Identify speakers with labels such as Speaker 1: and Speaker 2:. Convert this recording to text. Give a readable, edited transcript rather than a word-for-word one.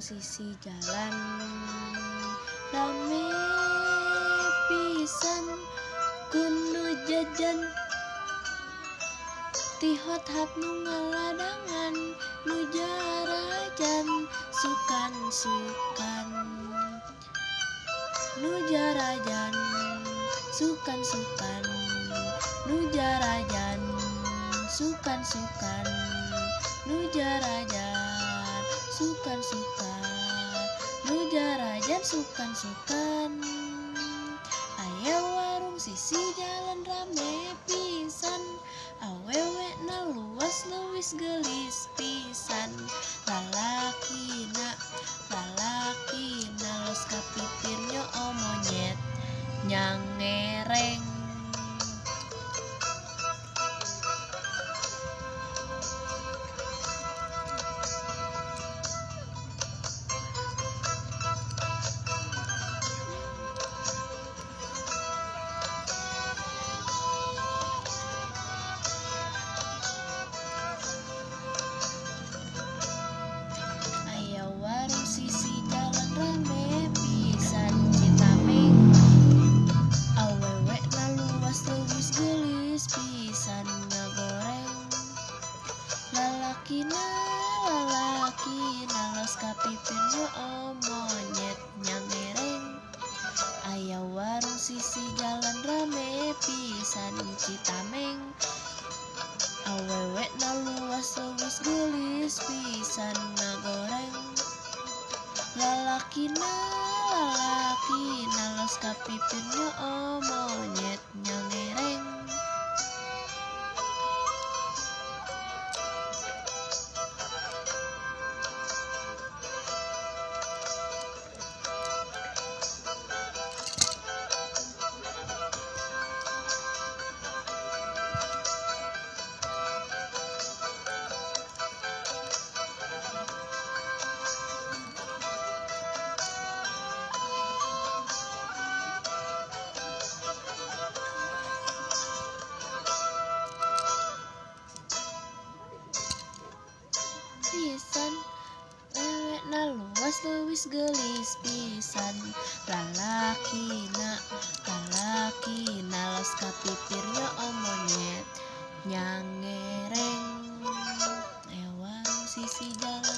Speaker 1: sisi jalan rame pisan kudu jajan tihot hat nu ngaladangan nu jarajan sukan nu jarajan sukan nu jarajan sukan nu jarajan sukan nu jarajan sukan aya warung sisi jalan rame pisan awewe na luas leuwis geulis pisan lalakina los kapipir nyo'o monyet nyangereng lalakina los kapipir nyo'o monyet nyangereng aya warung sisi jalan rame pisan Citameng awewe na luas leuwis geulis pisan ngagoreng lalakina los kapipir nyo'o monyet nyangereng pisan wewe na luas leuwis geulis pisan lalakina los kapipir nyo'o monyet nyangereng warung sisi jalan